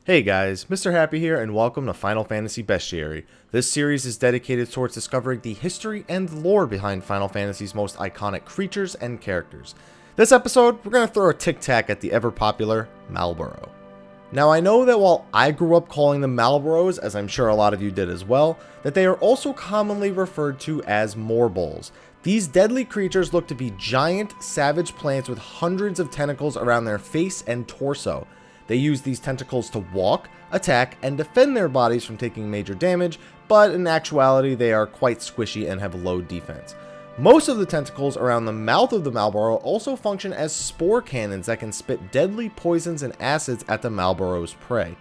Hey guys, Mr. Happy here and welcome to Final Fantasy Bestiary. This series is dedicated towards discovering the history and lore behind Final Fantasy's most iconic creatures and characters. This episode, we're going to throw a tic-tac at the ever-popular Malboro. Now I know that while I grew up calling them Malboros, as I'm sure a lot of you did as well, that they are also commonly referred to as Morbols. These deadly creatures look to be giant, savage plants with hundreds of tentacles around their face and torso. They use these tentacles to walk, attack, and defend their bodies from taking major damage, but in actuality they are quite squishy and have low defense. Most of the tentacles around the mouth of the Malboro also function as spore cannons that can spit deadly poisons and acids at the Malboro's prey.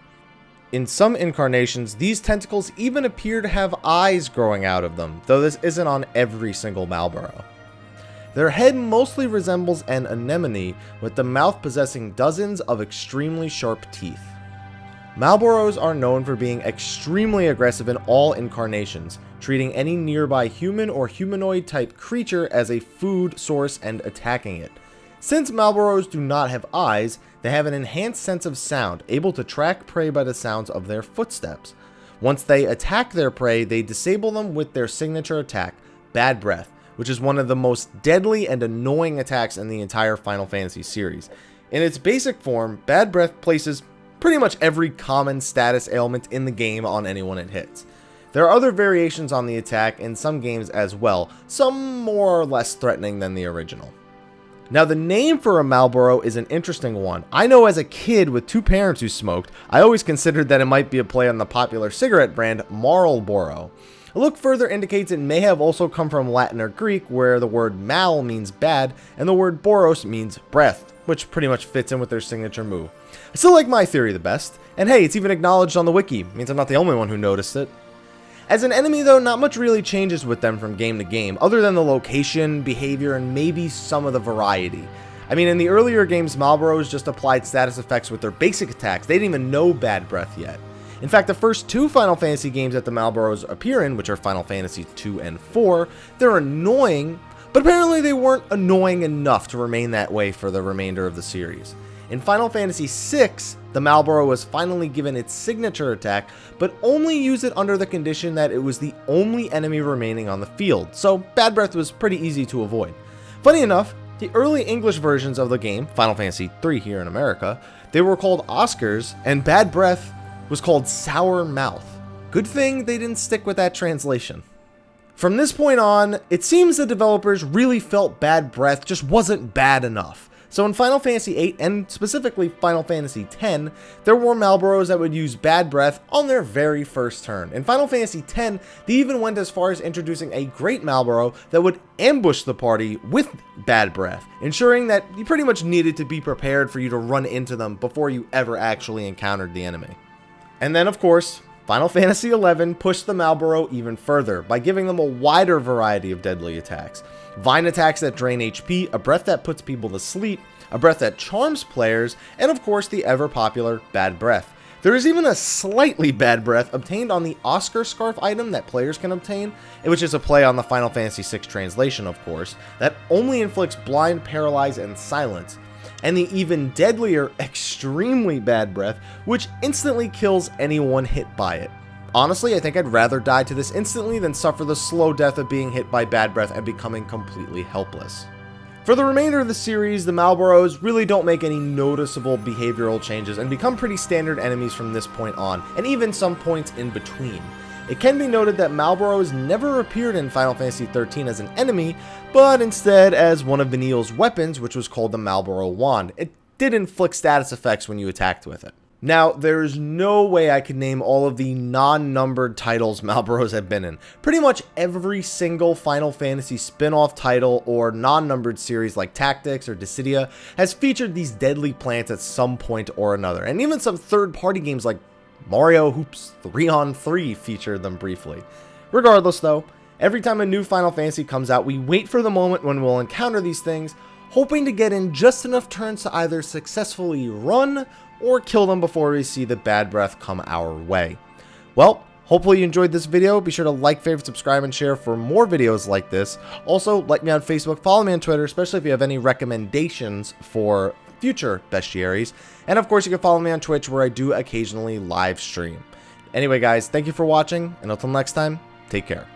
In some incarnations, these tentacles even appear to have eyes growing out of them, though this isn't on every single Malboro. Their head mostly resembles an anemone, with the mouth possessing dozens of extremely sharp teeth. Malboros are known for being extremely aggressive in all incarnations, treating any nearby human or humanoid type creature as a food source and attacking it. Since Malboros do not have eyes, they have an enhanced sense of sound, able to track prey by the sounds of their footsteps. Once they attack their prey, they disable them with their signature attack, Bad Breath, which is one of the most deadly and annoying attacks in the entire Final Fantasy series. In its basic form, Bad Breath places pretty much every common status ailment in the game on anyone it hits. There are other variations on the attack in some games as well, some more or less threatening than the original. Now the name for a Malboro is an interesting one. I know as a kid with two parents who smoked, I always considered that it might be a play on the popular cigarette brand Marlboro. A look further indicates it may have also come from Latin or Greek, where the word mal means bad and the word boros means breath, which pretty much fits in with their signature move. I still like my theory the best, and hey, it's even acknowledged on the wiki, means I'm not the only one who noticed it. As an enemy though, not much really changes with them from game to game, other than the location, behavior, and maybe some of the variety. I mean, in the earlier games, Malboros just applied status effects with their basic attacks. They didn't even know Bad Breath yet. In fact, the first two Final Fantasy games that the Malboros appear in, which are Final Fantasy 2 and 4, they're annoying, but apparently they weren't annoying enough to remain that way for the remainder of the series. In Final Fantasy 6, the Malboro was finally given its signature attack, but only used it under the condition that it was the only enemy remaining on the field, so Bad Breath was pretty easy to avoid. Funny enough, the early English versions of the game, Final Fantasy 3 here in America, they were called Oscars, and Bad Breath was called Sour Mouth. Good thing they didn't stick with that translation. From this point on, it seems the developers really felt Bad Breath just wasn't bad enough. So in Final Fantasy 8 and specifically Final Fantasy 10, there were Malboros that would use Bad Breath on their very first turn. In Final Fantasy 10, they even went as far as introducing a great Malboro that would ambush the party with Bad Breath, ensuring that you pretty much needed to be prepared for you to run into them before you ever actually encountered the enemy. And then, of course, Final Fantasy XI pushed the Malboro even further by giving them a wider variety of deadly attacks. Vine attacks that drain HP, a breath that puts people to sleep, a breath that charms players, and of course the ever-popular Bad Breath. There is even a slightly Bad Breath obtained on the Oscar Scarf item that players can obtain, which is a play on the Final Fantasy VI translation, of course, that only inflicts blind, paralyze, and silence. And the even deadlier, extremely Bad Breath, which instantly kills anyone hit by it. Honestly, I think I'd rather die to this instantly than suffer the slow death of being hit by Bad Breath and becoming completely helpless. For the remainder of the series, the Malboros really don't make any noticeable behavioral changes and become pretty standard enemies from this point on, and even some points in between. It can be noted that Malboros never appeared in Final Fantasy XIII as an enemy, but instead as one of Vanille's weapons, which was called the Malboro Wand. It did inflict status effects when you attacked with it. Now, there's no way I could name all of the non-numbered titles Malboros have been in. Pretty much every single Final Fantasy spin-off title or non-numbered series like Tactics or Dissidia has featured these deadly plants at some point or another, and even some third-party games like Mario Hoops 3-on-3 featured them briefly. Regardless though, every time a new Final Fantasy comes out, we wait for the moment when we'll encounter these things, hoping to get in just enough turns to either successfully run or kill them before we see the Bad Breath come our way. Well, hopefully you enjoyed this video. Be sure to like, favorite, subscribe, and share for more videos like this. Also, like me on Facebook, follow me on Twitter, especially if you have any recommendations for future bestiaries. And of course, you can follow me on Twitch, where I do occasionally live stream. Anyway, guys, thank you for watching, and until next time, take care.